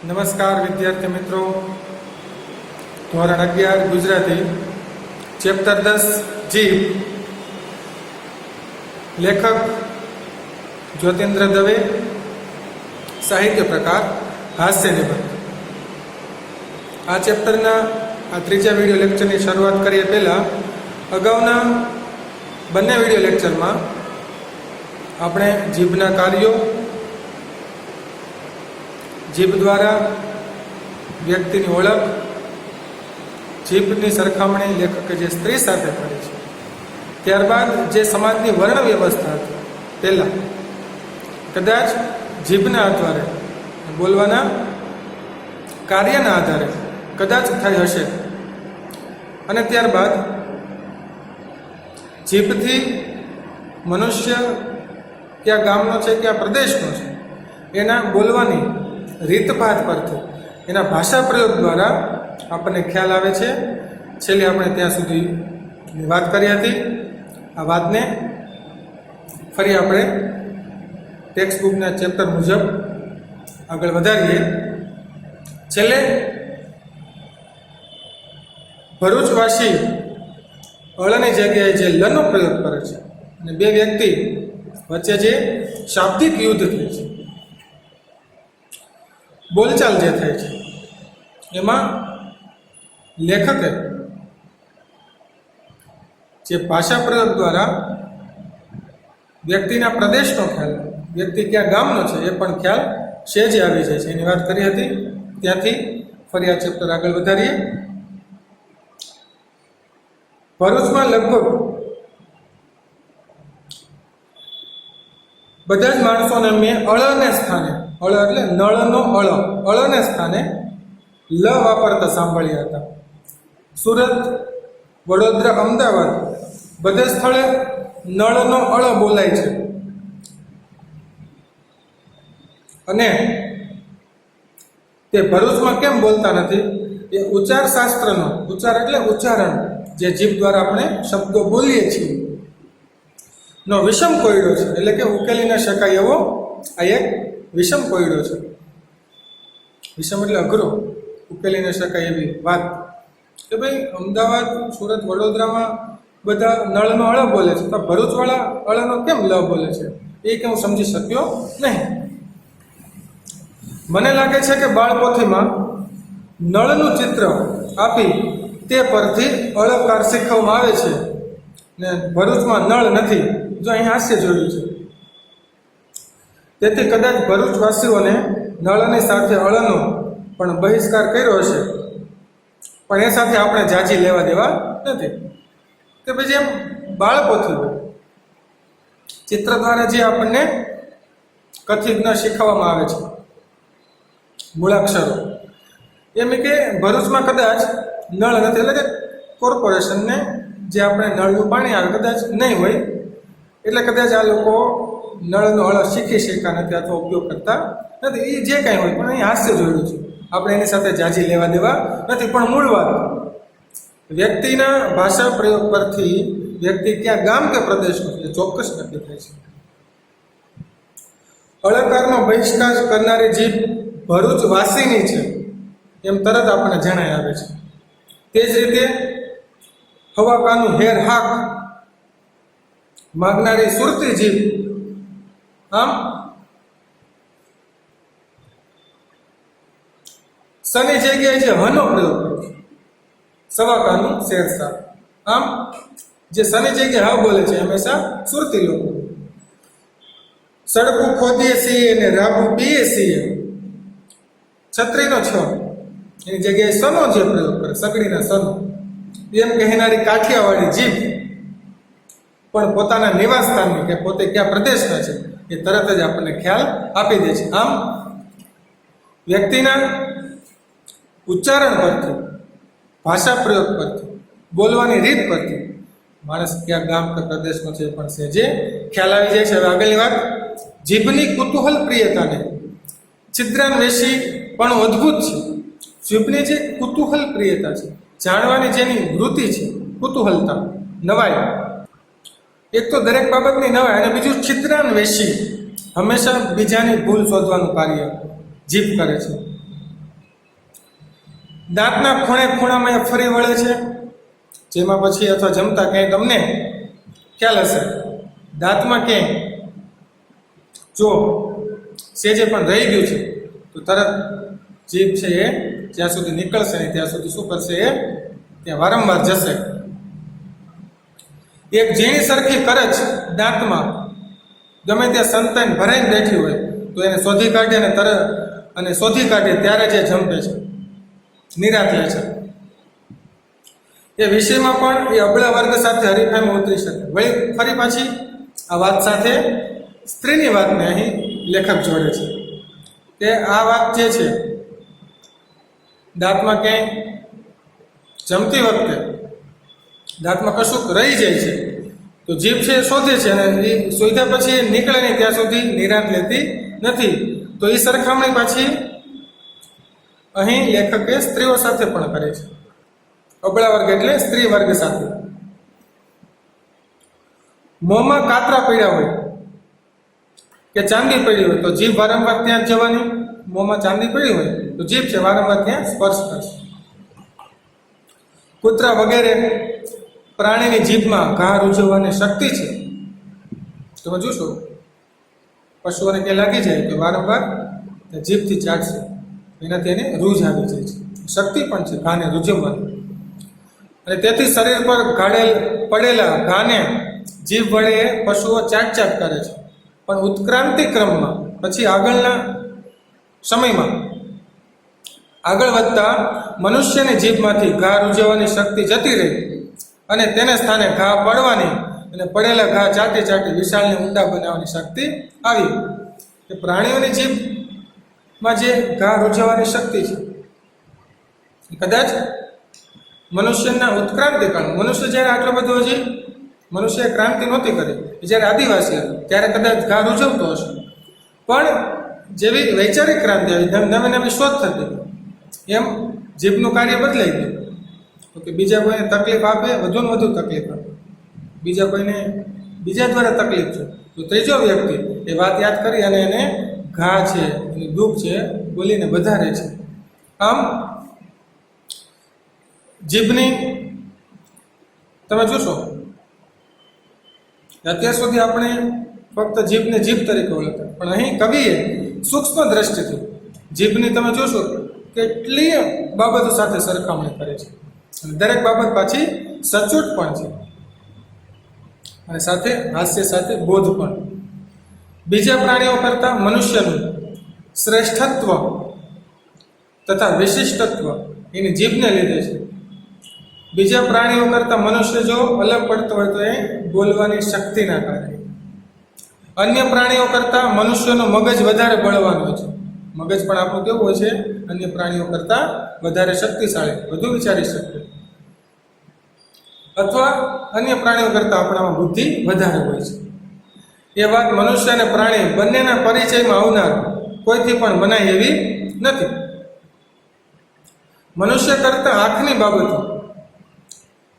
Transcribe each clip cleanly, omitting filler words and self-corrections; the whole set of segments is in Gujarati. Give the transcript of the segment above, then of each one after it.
નમસ્કાર વિદ્યાર્થી મિત્રો, ધોરણ 11 ગુજરાતી, ચેપ્ટર 10 જીભ, લેખક જ્યોતિન્દ્ર દવે, સાહિત્ય પ્રકાર હાસ્ય નિબંધ. આ ચેપ્ટરના આ ત્રીજા વિડીયો લેક્ચરની શરૂઆત કરીએ પહેલાં અગાઉના બંને વિડીયો લેક્ચરમાં આપણે જીભના કાર્યો, જીભ દ્વારા વ્યક્તિની ઓળખ, જીભની સરખામણી લેખકે જે સ્ત્રી સાથે કરી છે, ત્યારબાદ જે સમાજની વર્ણ વ્યવસ્થા હતી પહેલાં કદાચ જીભના આધારે, બોલવાના કાર્યના આધારે કદાચ થઈ હશે, અને ત્યારબાદ જીભથી મનુષ્ય કયા ગામનો છે, કયા પ્રદેશનો છે, એના બોલવાની રીતભાત પરથી, એના ભાષા પ્રયોગ દ્વારા આપણને ખ્યાલ આવે છે. છેલ્લે આપણે ત્યાં સુધી વાત કરી હતી. આ વાતને ફરી આપણે ટેક્સ્ટ બુકના ચેપ્ટર મુજબ આગળ વધારીએ. છેલ્લે ભરૂચવાસી અળની જગ્યાએ જે લનો પ્રયોગ કરે છે અને બે વ્યક્તિ વચ્ચે જે શાબ્દિક યુદ્ધ થાય છે, બોલચાલ જે થાય છે, એમાં લેખકે જે ભાષા પ્રયોગ દ્વારા વ્યક્તિના પ્રદેશનો ખ્યાલ, વ્યક્તિ કયા ગામનો છે એ પણ ખ્યાલ સહેજે આવી જાય છે, એની વાત કરી હતી. ત્યાંથી ફરી આ ચેપ્ટર આગળ વધારીએ. ભરૂચમાં લગભગ બધા જ માણસોને મેં અળને સ્થાને, અળ એટલે નળનો અળને સ્થાને લ વાપરતા સાંભળ્યા હતા. સુરત, વડોદરા, અમદાવાદ બધે સ્થળે નળનો અળ બોલાય છે. અને તે ભરૂચમાં કેમ બોલતા નથી? એ ઉચ્ચાર શાસ્ત્રનો, ઉચ્ચાર એટલે ઉચ્ચારણ, જે જીભ દ્વારા આપણે શબ્દો બોલીએ છીએ, નો વિષમ કોયડો છે. એટલે કે ઉકેલી ન શકાય એવો આ એક વિષમ કોયડો છે. વિષમ એટલે અઘરો, ઉકેલી ન શકાય એવી વાત કે ભાઈ અમદાવાદ, સુરત, વડોદરામાં બધા નળનો અળ બોલે છે, તો ભરૂચવાળા અળનો કેમ લ બોલે છે? એ કે હું સમજી શક્યો નહીં. મને લાગે છે કે બાળપોથીમાં નળનું ચિત્ર આપી તે પરથી અળકાર શીખવવામાં આવે છે, ને ભરૂચમાં નળ નથી. જો અહીં હાસ્ય જોયું છે, તેથી કદાચ ભરૂચવાસીઓને નળની સાથે અળનો પણ બહિષ્કાર કર્યો હશે, પણ એ સાથે આપણે જાજી લેવા દેવા નથી. કે પછી એમ બાળપોથી ચિત્ર દ્વારા જે આપણને કથિત ન શીખવવામાં આવે છે, મૂળાક્ષરો, એમ કે ભરૂચમાં કદાચ નળ નથી, એટલે કે કોર્પોરેશનને જે આપણે નળનું પાણી આવે કદાચ નહીં હોય, એટલે કદાચ આ લોકો નળનો અળ શીખી શક્યા નથી અથવા ઉપયોગ કરતા નથી. એ જે કાંઈ હોય, પણ અહીં હાસ્ય જોયું છે, આપણે એની સાથે જાજી લેવા દેવા નથી. પણ મૂળ વાત, વ્યક્તિના ભાષા પ્રયોગ પરથી વ્યક્તિ ક્યાં ગામ કે પ્રદેશનો એ ચોક્કસ નક્કી થાય છે. અળકારનો બહિષ્કાર કરનારી જીભ ભરૂચ વાસીની છે એમ તરત આપણને જણાય આવે છે. તે જ રીતે હવાકાનું હેર હાક માગનારી સુરતી જીભ, આમ સની જગ્યાએ જે હનો પ્રયોગ કરે છે, સવાકાનું શેરશાહ, આમ જે સની જગ્યાએ હા બોલે છે હંમેશા સુરતી લોકો. સડકું ખોદીએ છીએ ને રાબુ પીએ છીએ, છત્રીનો છ એની જગ્યાએ સનો જે પ્રયોગ કરે, સગડીના સનો, એમ કહેનારી કાઠિયાવાડી જીભ પણ પોતાના નિવાસ સ્થાનની કે પોતે કયા પ્રદેશના છે એ તરત જ આપણને ખ્યાલ આપી દે છે. આમ વ્યક્તિના ઉચ્ચારણ પરથી, ભાષા પ્રયોગ પરથી, બોલવાની રીત પરથી માણસ કયા ગામ કે પ્રદેશનો છે પણ સહેજે ખ્યાલ આવી જાય છે. હવે આગળની વાત, જીભની કુતૂહલ પ્રિયતાને છિદ્રાન્વેષી પણ અદ્ભુત છે. જીભની જે કુતૂહલ પ્રિયતા છે, જાણવાની જેની વૃત્તિ છે, કુતૂહલતા, નવાઈ, એક તો દરેક બાબતની નવાઈ, અને બીજું છિદ્રાન્વેષી, હંમેશા બીજાની ભૂલ શોધવાનું કાર્ય જીભ કરે છે. દાંતના ખૂણે ખૂણામાં એ ફરી વળે છે, જેમાં પછી અથવા જમતા ક્યાંય તમને ખ્યાલ હશે દાંતમાં ક્યાંય જો સેજે પણ રહી ગયું છે તો તરત જીભ છે એ જ્યાં સુધી નીકળશે નહીં ત્યાં સુધી શું કરશે, એ ત્યાં વારંવાર જશે. એક ઝીણી સરખી કરચ દાંતમાં ગમે ત્યાં સંતાન ભરાઈને બેઠી હોય તો એને શોધી કાઢે અને શોધી કાઢે ત્યારે જે જંપે છે, નિરાત લે છે. એ વિષયમાં પણ એ અબળા વર્ગ સાથે હરીફાઈમાં ઉતરી શકે. વળી ફરી પાછી આ વાત સાથે સ્ત્રીની વાતને અહીં લેખક જોડે છે કે આ વાત જે છે દાંતમાં ક્યાંય જમતી વખતે દાંતમાં કશુંક રહી જાય છે તો જીભ છે એ શોધે છે અને એ શોધ્યા પછી નીકળે નહીં ત્યાં સુધી નિરાંત લેતી નથી. તો એ સરખામણી પાછી અહીં લેખકે સ્ત્રીઓ સાથે પણ કરે છે. અબળા વર્ગ એટલે સ્ત્રી વર્ગ સાથે. મોંમાં કાતરા પડ્યા હોય કે ચાંદી પડી હોય તો જીભ વારંવાર ત્યાં જવાની. મોંમાં ચાંદી પડી હોય તો જીભ છે વારંવાર ત્યાં સ્પર્શ કરશે. કૂતરા વગેરે પ્રાણીની જીભમાં ઘા રૂઝવવાની શક્તિ છે. તમે જોશો પશુઓને કે લાગી જાય તો વારંવાર જીભથી ચાટશે, એનાથી એને રૂઝ આવી જાય છે. શક્તિ પણ છે ઘાને રૂઝવવાની. અને તેથી શરીર પર પડેલા ઘાને જીભ વડે પશુઓ ચાટ કરે છે. પણ ઉત્ક્રાંતિ ક્રમમાં પછી આગળના સમયમાં આગળ વધતા મનુષ્યની જીભમાંથી ઘા રૂઝવવાની શક્તિ જતી રહી અને તેને સ્થાને ઘા પડવાની અને પડેલા ઘા ચાટી વિશાળને ઊંડા બનાવવાની શક્તિ આવી. કે પ્રાણીઓની જીભમાં જે ઘા રૂઝવવાની શક્તિ છે કદાચ મનુષ્યના ઉત્ક્રાંતિ કાળ, મનુષ્ય જ્યારે આટલો બધો હજી મનુષ્યએ ક્રાંતિ નહોતી કરી, જ્યારે આદિવાસી હતો ત્યારે કદાચ ઘા રૂઝવતો હશે. પણ જેવી વૈચારિક ક્રાંતિ આવી, નવી શોધ થતી, એમ જીભનું કાર્ય બદલાઈ ગયું. તો કે બીજા કોઈને તકલીફ આપે, વધુ ને વધુ તકલીફ આપે, બીજા દ્વારા તકલીફ છે તો ત્રીજો વ્યક્તિ એ વાત યાદ કરી અને એને ઘા છે, એનું દુઃખ છે બોલીને વધારે છે. આમ જીભની તમે જોશો અત્યાર સુધી આપણે ફક્ત જીભને જીભ તરીકે ઓળખતા, પણ અહીં કવિએ સૂક્ષ્મ દ્રષ્ટિથી જીભની તમે જોશો કેટલી બાબતો સાથે સરખામણી કરે છે અને દરેક બાબત પાછી સચોટ પણ છે અને સાથે હાસ્ય સાથે બોધ પણ. બીજા પ્રાણીઓ કરતાં મનુષ્યનું શ્રેષ્ઠત્વ તથા વિશિષ્ટત્વ એની જીભને લીધે છે. બીજા પ્રાણીઓ કરતાં મનુષ્ય જો અલગ પડતો હોય તો એ બોલવાની શક્તિના કારણે. અન્ય પ્રાણીઓ કરતાં મનુષ્યનું મગજ વધારે બળવાન હોય છે. મગજ પણ આપણું કેવું હોય છે, અન્ય પ્રાણીઓ કરતાં વધારે શક્તિશાળી, વધુ વિચારી શકે, અથવા અન્ય પ્રાણીઓ કરતાં આપણામાં બુદ્ધિ વધારે હોય છે. એ વાત મનુષ્ય અને પ્રાણી બંનેના પરિચયમાં આવનાર કોઈથી પણ મનાય એવી નથી. મનુષ્ય કરતાં આંખની બાબતો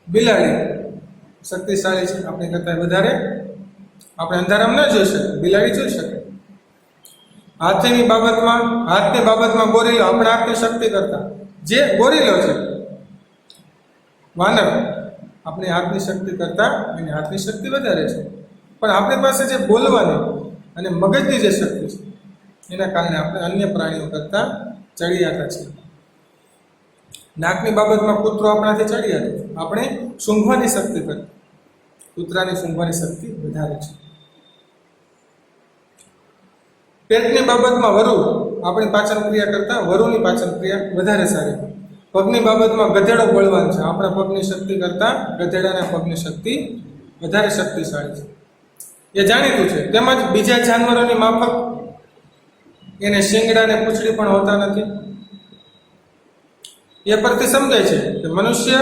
બિલાડી શક્તિશાળી છે, આપણી કરતાં વધારે. આપણે અંધારામાં ન જોઈ શકીએ, બિલાડી જોઈ શકે. હાથની બાબતમાં ગોરીલો આપણા આંખની શક્તિ કરતા, જે ગોરીલો છે વાનર, આપણી હાથની શક્તિ કરતા એની હાથની શક્તિ વધારે છે. પણ આપણી પાસે જે બોલવાની અને મગજની જે શક્તિ છે એના કારણે આપણે અન્ય પ્રાણીઓ કરતા ચડિયાતા છીએ. નાકની બાબતમાં કૂતરો આપણાથી ચડિયાતો, આપણે સૂંઘવાની શક્તિ કરતા કૂતરાની સૂંઘવાની શક્તિ વધારે છે. પેટની બાબતમાં વરુ આપણી પાચન ક્રિયા કરતાં વરુની પાચન ક્રિયા વધારે સારી. પગની બાબતમાં ગધેડો બળવાન છે, આપણા પગની શક્તિ કરતાં ગધેડાના પગની શક્તિ વધારે શક્તિશાળી છે. એ જાણીતું છે. તેમજ બીજા જાનવરોની માફક એને શિંગડા પૂંછડી પણ હોતા નથી. એ પરથી સમજાય છે કે મનુષ્ય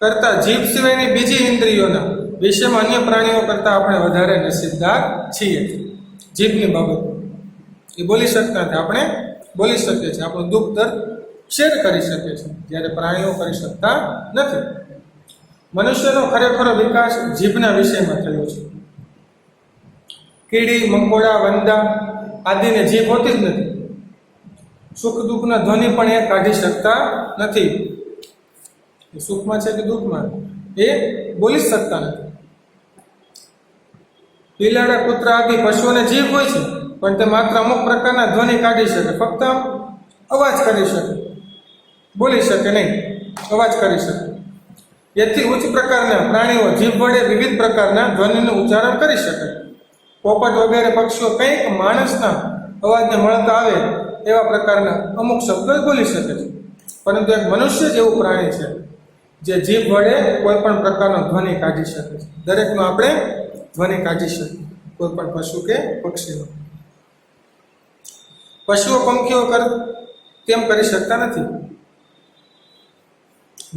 કરતાં જીભ સિવાયની બીજી ઇન્દ્રિયોના વિષયમાં અન્ય પ્રાણીઓ કરતાં આપણે વધારે નસીબદાર છીએ. જીભની બાબત એ બોલી શકતા નથી, આપણે બોલી શકીએ છીએ, આપણું દુઃખ દર્દ શેર કરી શકીએ છીએ, જ્યારે પ્રાણીઓ કરી શકતા નથી. મનુષ્યનો ખરેખરો વિકાસ જીભના વિષયમાં થયો છે. કીડી, મંકોડા, વંદા આદિને જીભ હોતી જ નથી. સુખ દુઃખના ધ્વનિ પણ એ કાઢી શકતા નથી. એ સુખમાં છે કે દુઃખમાં એ બોલી શકતા નથી. બિલાડા, કૂતરા આદિ પશુઓને જીભ હોય છે, પણ તે માત્ર અમુક પ્રકારના ધ્વનિ કાઢી શકે, ફક્ત અવાજ કરી શકે, બોલી શકે નહીં, અવાજ કરી શકે. એથી ઉચ્ચ પ્રકારના પ્રાણીઓ જીભ વડે વિવિધ પ્રકારના ધ્વનિનું ઉચ્ચારણ કરી શકે. પોપટ વગેરે પક્ષીઓ કંઈક માણસના અવાજને મળતા આવે એવા પ્રકારના અમુક શબ્દો બોલી શકે છે. પરંતુ એક મનુષ્ય જેવું પ્રાણી છે જે જીભ વડે કોઈ પણ પ્રકારનો ધ્વનિ કાઢી શકે છે. દરેકનો આપણે ધ્વનિ કાઢી શકીએ, કોઈ પણ પશુ કે પક્ષીનો. પશુઓ પંખીઓ તેમ કરી શકતા નથી.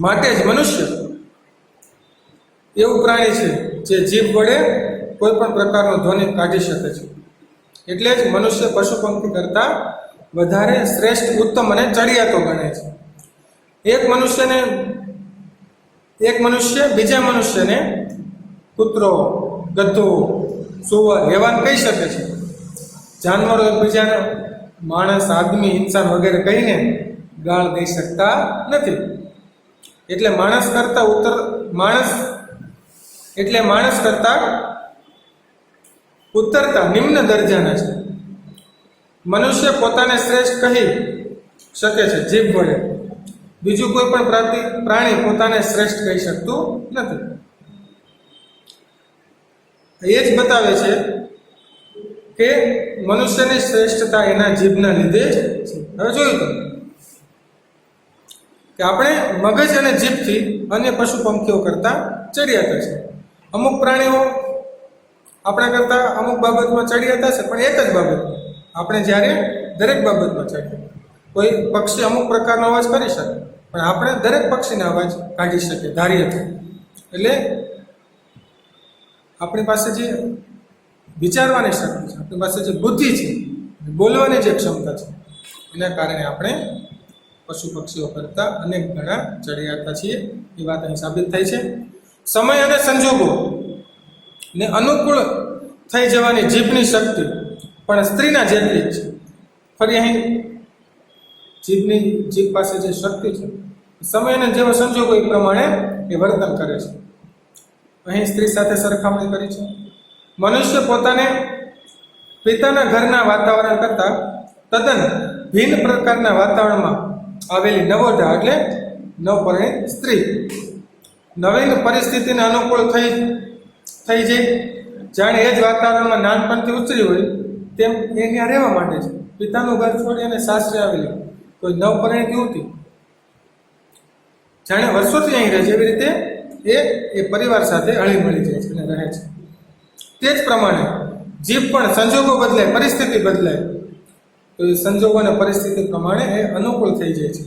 માટે જ મનુષ્ય એવું પ્રાણી છે જે જીભ વડે કોઈ પણ પ્રકારનો ધ્વનિ કાઢી શકે છે. એટલે જ મનુષ્ય પશુ પંખી કરતા વધારે શ્રેષ્ઠ, ઉત્તમ અને ચડિયાતો ગણે છે. એક મનુષ્ય બીજા મનુષ્યને કૂતરો, ગધો, સુવર, હેવાન કહી શકે છે. જાનવરો એકબીજાને માણસ, આદમી, ઇન્સાન વગેરે કહીને ગાળ દઈ શકતા નથી. એટલે માણસ કરતા ઉતરતા નિમ્ન દરજાના છે. મનુષ્ય પોતાને શ્રેષ્ઠ કહી શકે છે જીભ વડે. બીજું કોઈ પણ પ્રાણી પોતાને શ્રેષ્ઠ કહી શકતું નથી. એ જ બતાવે છે કે મનુષ્યની શ્રેષ્ઠતા એના જીભના લીધે જ છે. હવે જોયું તો કે આપણે મગજ અને જીભથી અન્ય પશુ પંખીઓ કરતા ચડિયાતા છે. અમુક પ્રાણીઓ આપણા કરતા અમુક બાબતમાં ચડિયાતા છે, પણ એક જ બાબતમાં. આપણે જ્યારે દરેક બાબતમાં ચડિયાતા. કોઈ પક્ષી અમુક પ્રકારનો અવાજ કરી શકે, પણ આપણે દરેક પક્ષીના અવાજ કાઢી શકીએ ધારીએ તો. એટલે આપણી પાસે જે વિચારવાની શક્તિ છે, આપણી પાસે જે બુદ્ધિ છે, બોલવાની જે ક્ષમતા છે, એના કારણે આપણે પશુ પક્ષીઓ કરતા અનેક ગણા ચડિયાતા છીએ. એ વાત અહીં સાબિત થઈ છે. સમય અને સંજોગો ને અનુકૂળ થઈ જવાની જીભની શક્તિ પણ સ્ત્રીના જેટલી જ છે. ફરી અહીં જીભ પાસે જે શક્તિ છે, સમય અને જેવા સંજોગો એ પ્રમાણે એ વર્તન કરે છે. અહીં સ્ત્રી સાથે સરખામણી કરી છે. મનુષ્ય પોતાને પિતાના ઘરના વાતાવરણ કરતાં તદ્દન ભિન્ન પ્રકારના વાતાવરણમાં આવેલી નવોઢા એટલે નવપરિણીત સ્ત્રી નવીન પરિસ્થિતિને અનુકૂળ થઈ જાય. જાણે એ જ વાતાવરણમાં નાનપણથી ઉછરી હોય તેમ એ ત્યાં રહેવા માંડે છે. પિતાનું ઘર છોડી અને સાસરે આવેલી કોઈ નવપરિણીત યુવતી જાણે વર્ષોથી અહીં રહે છે, એવી રીતે એ પરિવાર સાથે હળી મળી જાય છે અને રહે છે. તે જ પ્રમાણે જીભ પણ સંજોગો બદલાય, પરિસ્થિતિ બદલાય તો એ સંજોગો અને પરિસ્થિતિ પ્રમાણે એ અનુકૂળ થઈ જાય છે.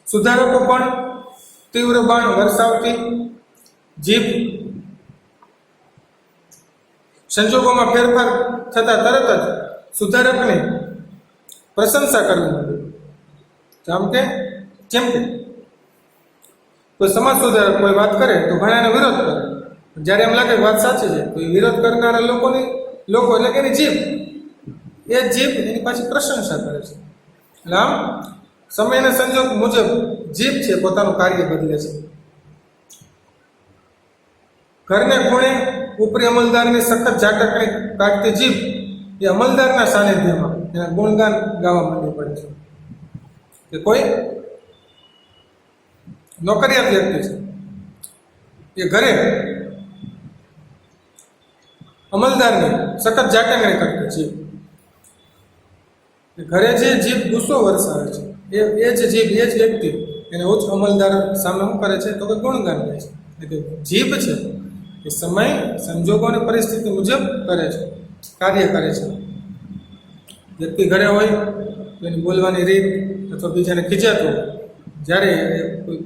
સુધારકો પણ તીવ્ર બાણ વરસાવતી જીભ સંજોગોમાં ફેરફાર થતા તરત જ સુધારકની પ્રશંસા કરવી માંડે. જેમ કે કોઈ સમાજ સુધારક કોઈ વાત કરે તો ઘણા એનો વિરોધ કરે. જ્યારે એમ લાગે વાત સાચી છે તો એ વિરોધ કરનારા લોકો એટલે કે એની જીભ એની પાછી પ્રશંસા કરે છે. એટલે આમ સમય અને સંજોગ મુજબ જીભ છે પોતાનું કાર્ય બદલે છે. ઘરને ખૂણે ઉપરી અમલદારની સખત ઝાટકણી કાઢતી જીભ એ અમલદારના સાનિધ્યમાં એના ગુણગાન ગાવા માંડી પડે છે. કે કોઈ નોકરિયાત વ્યક્તિ છે એ ઘરે અમલદારની સખત ઝાટકણી કરતી જીભ, ઘરે જે જીભ ગુસ્સો વરસાવે છે એ જ જીભ, એ જ વ્યક્તિ એને ઉચ્ચ અમલદાર સામે શું કરે છે તો કે ગુણગાન ગાય છે. એટલે જીભ છે એ સમય, સંજોગો અને પરિસ્થિતિ મુજબ કરે છે, કાર્ય કરે છે. વ્યક્તિ ઘરે હોય તો એની બોલવાની રીત અથવા બીજાને ખીજાતો હોય, જ્યારે કોઈ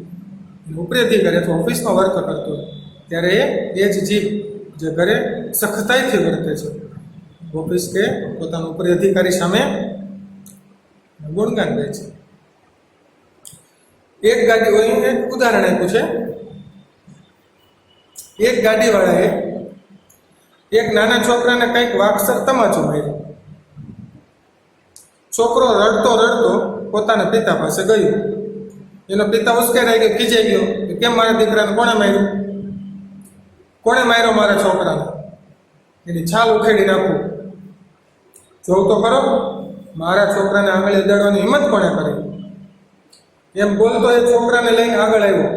ઉપરી અધિકારી અથવા ઓફિસમાં વર્ક કરતો હોય ત્યારે એ જ જીભ જે ઘરે સખતાઈથી વર્તે છે, ઓફિસ કે પોતાના ઉપરી અધિકારી સામે ગુણગાન ગાય છે. એક ઉદાહરણ આપ્યું છે. એક ગાડીવાળાએ એક નાના છોકરાને કંઈક વાકસર તમાચો માર્યો. છોકરો રડતો રડતો પોતાના પિતા પાસે ગયો. એનો પિતા ઉશ્કેરાઈ ગયો, ખીજાઈ ગયો કે કેમ મારા દીકરાને કોણે માર્યું, કોણે માર્યો મારા છોકરાને, એની છાલ ઉખેડી નાખું, જોઉં તો ખરો મારા છોકરાને આંગળે અડાડવાની હિંમત કોણે કરી. એમ બોલતો એ છોકરાને લઈને આગળ આવ્યો.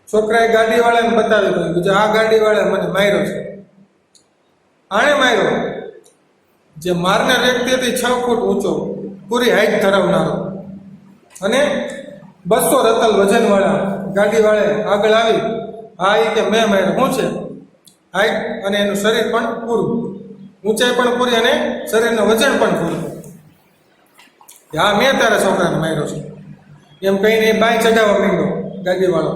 છોકરાએ ગાડીવાળાને બતાવી કહ્યું કે આ ગાડીવાળા મને માર્યો છે. આણે માર્યો જે મારનાર વ્યક્તિ હતી 6 ફૂટ ઊંચો, પૂરી હાઈટ ધરાવનારો, અને 200 રતલ વજનવાળા ગાડીવાળા આગળ આવી હા એ કે મેં માર્યો. શું છે? હાઈટ અને એનું શરીર પણ પૂરું, ઊંચાઈ પણ પૂરી અને શરીરનું વજન પણ પૂરું. હા મેં તારા છોકરાને માર્યો છે એમ કહીને બાય ચડાવવા માંડ્યો ગાડીવાળો.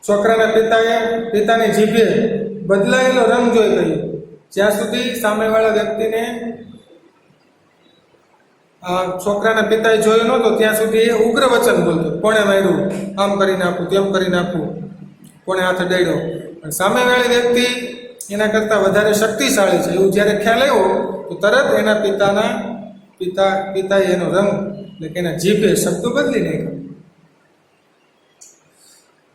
છોકરાના પિતાની જીભે બદલાયેલો રંગ જોઈ ગયું. જ્યાં સુધી સામેવાળા વ્યક્તિને આ છોકરાના પિતાએ જોયું નહોતો ત્યાં સુધી એ ઉગ્ર વચન બોલતો, કોણે માર્યું, આમ કરી નાખું, તેમ કરી નાખું, કોણે હાથ અડાડ્યો. પણ સામેવાળી વ્યક્તિ એના કરતાં વધારે શક્તિશાળી છે એવું જ્યારે ખ્યાલ આવ્યો તો તરત એના પિતાએ એનો રંગ એટલે કે એના જીભે શબ્દો બદલી નાખ્યો.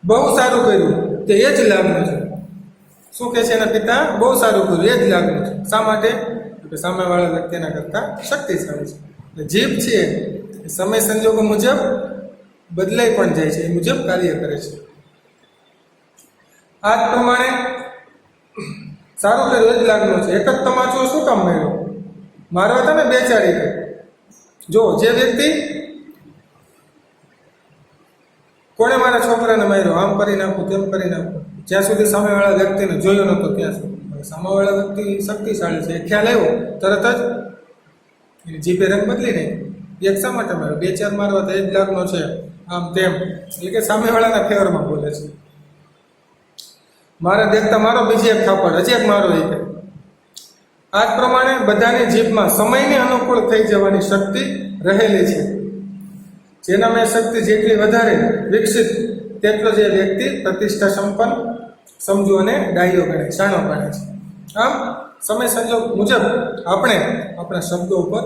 બહુ સારું કર્યું, તે એ જ લાગનું છે. શું કહે છે એના પિતા? બહુ સારું કર્યું, એ જ લાગનું છે. શા માટે? કે સામેવાળા વ્યક્તિ એના કરતાં શક્તિશાળી છે. એટલે જીભ છે એ સમય સંજોગો મુજબ બદલાઈ પણ જાય છે, એ મુજબ કાર્ય કરે છે. આ જ પ્રમાણે સારું કર્યું એ જ લાગનું છે. એક જ તમાચો શું કામ માર્યો? મારવા હતા ને બેચારી કે જો જે વ્યક્તિ કોણે મારા છોકરાને માર્યો, આમ કરી નાખું, તેમ કરી નાખું, જ્યાં સુધી સામેવાળા વ્યક્તિને જોયો નહોતો ત્યાં સુધી. સામેવાળા વ્યક્તિ શક્તિશાળી છે એ ખ્યાલ આવ્યો તરત જ એની જીભે રંગ બદલી નહીં. એક શા માટે માર્યો? 2-4 મારવા તો એ જ લાગનો છે, આમ તેમ, એટલે કે સામેવાળાના ફેવરમાં બોલે છે. મારા દેખતા મારો બીજી એક થાપડ, હજી એક મારો એ કે. આ જ પ્રમાણે બધાની જીભમાં સમયને અનુકૂળ થઈ જવાની શક્તિ રહેલી છે. જેનામાં શક્તિ જેટલી વધારે વિકસિત તેટલો જે વ્યક્તિ પ્રતિષ્ઠા સંપન્ન, સમજુ અને ડાહ્યો ગણે, શાણો ગણે છે. આમ સમય સંજોગ મુજબ આપણે આપણા શબ્દો ઉપર,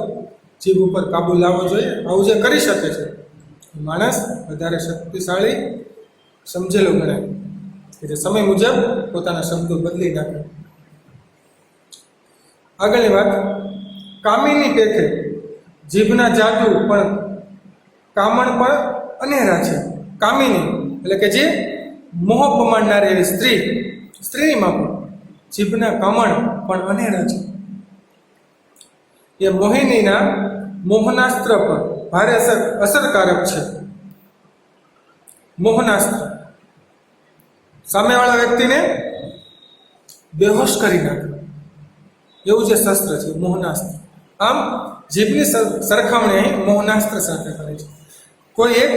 જીભ ઉપર કાબુ લાવવો જોઈએ. આવું જે કરી શકે છે માણસ વધારે શક્તિશાળી, સમજેલો ગણાય કે જે સમય મુજબ પોતાના શબ્દો બદલી નાખે. આગળની વાત, કામિની પેઠે જીભના જાદુ પણ કામણ પણ અનેરા છે. કામિની એટલે કે જે મોહ પમાડનારી એવી સ્ત્રીમાં પણ જીભના કામણ પણ અનેરા છે. એ મોહિનીના મોહનાસ્ત્ર પર ભારે અસરકારક છે. મોહનાસ્ત્ર સામેવાળા વ્યક્તિને બેહોશ કરી નાખે એવું જે શસ્ત્ર છે મોહનાસ્ત્ર. આમ જીભની સરખામણી મોહનાસ્ત્ર સાથે કરે છે. કોઈ એક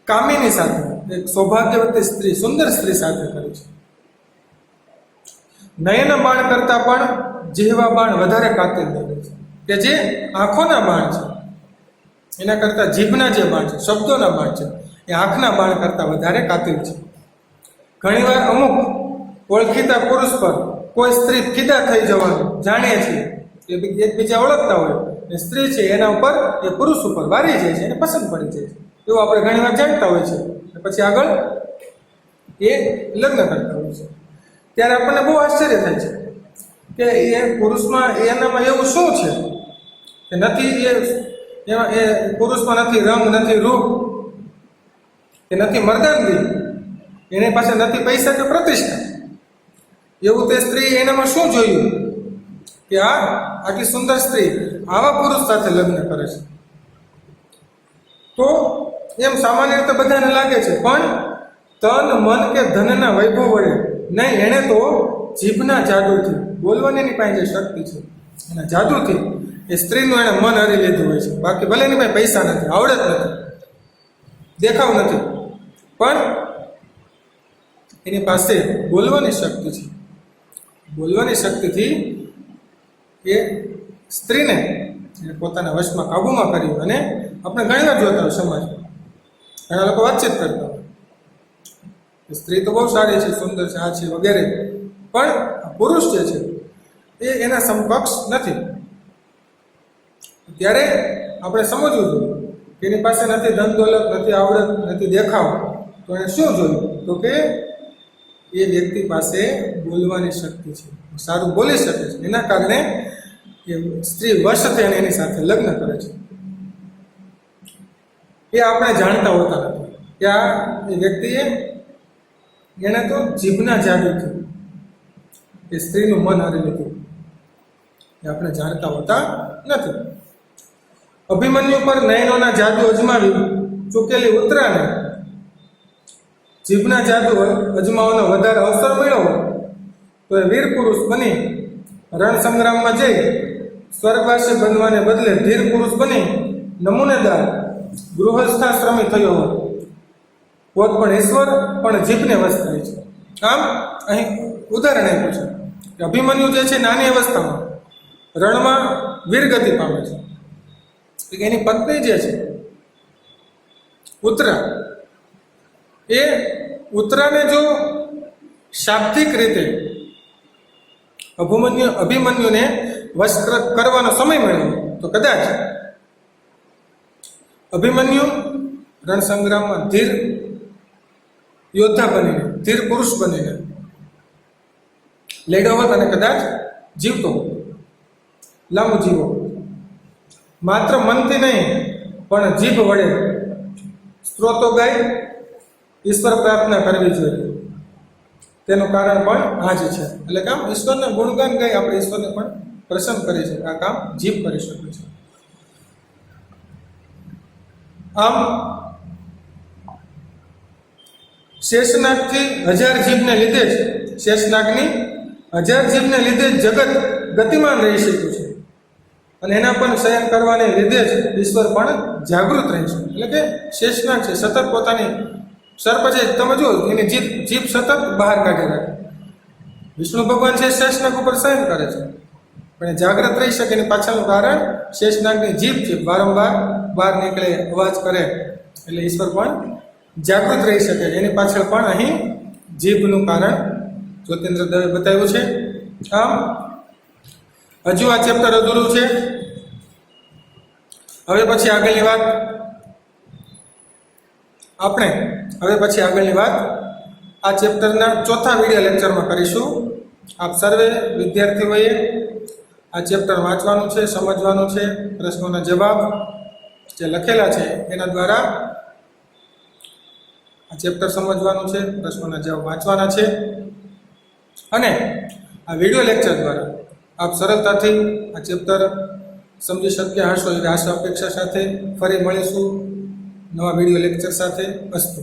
કામિની સાથે, એક સૌભાગ્યવતી સ્ત્રી, સુંદર સ્ત્રી સાથે કરે છે. નયન બાણ કરતાં પણ જીહવા બાણ વધારે કાતિલ લાગે છે. કે જે આંખોના બાણ છે એના કરતાં જીભના જે બાણ છે, શબ્દોના બાણ છે, એ આંખના બાણ કરતાં વધારે કાતિલ છે. ઘણીવાર અમુક ઓળખીતા પુરુષ પર કોઈ સ્ત્રી ફિદા થઈ જવાનું જાણીએ છીએ, એકબીજા ઓળખતા હોય, એ સ્ત્રી છે એના ઉપર, એ પુરુષ ઉપર વારી જાય છે, એને પસંદ પડી જાય છે, એવું આપણે ઘણીવાર જાણતા હોય છે. પછી આગળ એ લગ્ન કરતા હોય છે. ત્યારે આપણને બહુ આશ્ચર્ય થાય છે કે એ પુરુષમાં એનામાં એવું શું છે કે નથી એ પુરુષમાં નથી રંગ, નથી રૂપ, કે નથી મર્દાનગી, એની પાસે નથી પૈસા કે પ્રતિષ્ઠા. એવું તે સ્ત્રી એનામાં શું જોયું કે આટલી સુંદર સ્ત્રી આવા પુરુષ સાથે લગ્ન કરે છે? તો એમ સામાન્ય રીતે બધાને લાગે છે, પણ તન, મન કે ધનના વૈભવ વડે નહીં, એણે તો જીભના જાદુથી, બોલવાની એની પાસે જે શક્તિ છે એના જાદુથી એ સ્ત્રીનું એણે મન હરી લીધું હોય છે. બાકી ભલે એની પાસે પૈસા નથી, આવડત નથી, દેખાવ નથી, પણ એની પાસે બોલવાની શક્તિ છે. બોલવાની શક્તિથી એ સ્ત્રીને પોતાના વશમાં કાબૂમાં કર્યું. અને આપણે ઘણીવાર જોતા હોય સમાજમાં, ઘણા લોકો વાતચીત કરતા હોય, સ્ત્રી તો બહુ સારી છે, સુંદર છે, આ છે વગેરે, પણ પુરુષ જે છે એ એના સમકક્ષ નથી. ત્યારે આપણે સમજવું જોઈએ કે એની પાસે નથી ધન દોલત, નથી આવડત, નથી દેખાવ, તો એને શું જોયું? તો કે એ વ્યક્તિ પાસે બોલવાની શક્તિ છે, સારું બોલી શકે છે. એના કારણે એ સ્ત્રી વશ થઈને એની સાથે લગ્ન કરે છે. એ આપણે જાણતા હોતા નથી કે આ એ વ્યક્તિએ એને તો જીભના જાદુથી એ સ્ત્રીનું મન હારી લીધું. એ આપણે જાણતા હોતા નથી. અભિમન્યુ પર નયનોના જાદુ અજમાવી ચૂકેલી ઉત્તરાને જીભના જાદુ અજમાવવાનો વધારે અવસર મળ્યો તો એ વીર પુરુષ બની રણ સંગ્રામમાં જઈ સ્વર્ગવાસી બનવાને બદલે ધીર પુરુષ બની નમૂનેદાર ગૃહસ્થાશ્રમી થયો હોત પણ ઈશ્વર પણ જીભને વશ થાય છે. આમ અહીં ઉદાહરણ આપ્યું છે કે અભિમન્યુ જે છે નાની અવસ્થામાં રણમાં વીરગતિ પામે છે. એની પત્ની જે છે ઉત્તરા, એ ઉત્તરાને જો શાબ્દિક રીતે અભિમન્યુને વશ કરવાનો સમય મળ્યો તો કદાચ અભિમન્યુ રણસંગ્રામમાં ધીર યોદ્ધા બનીને, ધીર પુરુષ બનીને લડ્યો હોત અને કદાચ જીવતો લાંબુ જીવો. માત્ર મનથી નહીં પણ જીભ વડે સ્ત્રોતો ગાઈ ઈશ્વર પ્રાર્થના કરવી જોઈએ. તેનું કારણ પણ આ જ છે. એટલે કામ ઈશ્વરને ગુણગાન ગાઈ આપણે ઈશ્વરને પણ પ્રસન્ન કરી છે. આ કામ જીભ કરી શકે છે. આમ શેષનાગથી 1000 જીભને લીધે જ શેષનાગની 1000 જીભને લીધે જ જગત ગતિમાન રહી શક્યું છે અને એના પણ શયન કરવાને લીધે જ ઈશ્વર પણ જાગૃત રહે છે. એટલે કે શેષનાગ છે સતત પોતાની સર્પ છે, તમે જુઓ એની જીભ સતત બહાર કાઢી રાખે. વિષ્ણુ ભગવાન છે શેષનાગ ઉપર શયન કરે છે પણ એ જાગૃત રહી શકે એની પાછળનું કારણ શેષનાગની જીભ છે, વારંવાર બહાર નીકળે, અવાજ કરે એટલે ઈશ્વર પણ જાગૃત રહી શકે. એની પાછળ પણ અહીં જીભનું કારણ જ્યોતિન્દ્ર દવે બતાવ્યું છે. આમ હજુ આ ચેપ્ટર અધૂરું છે. હવે પછી આગળની વાત આ ચેપ્ટરના ચોથા વિડીયો લેક્ચરમાં કરીશું. આપ સર્વે વિદ્યાર્થીઓએ આ ચેપ્ટર વાંચવાનું છે, સમજવાનું છે, પ્રશ્નોના જવાબ જે લખેલા છે એના દ્વારા આ ચેપ્ટર સમજવાનું છે, પ્રશ્નોના જવાબ વાંચવાના છે અને આ વિડીયો લેક્ચર દ્વારા આપ સરળતાથી આ ચેપ્ટર સમજી શક્યા હશો એવી આશા અપેક્ષા સાથે ફરી મળીશું નવા વિડીયો લેક્ચર સાથે. અસ્તુ.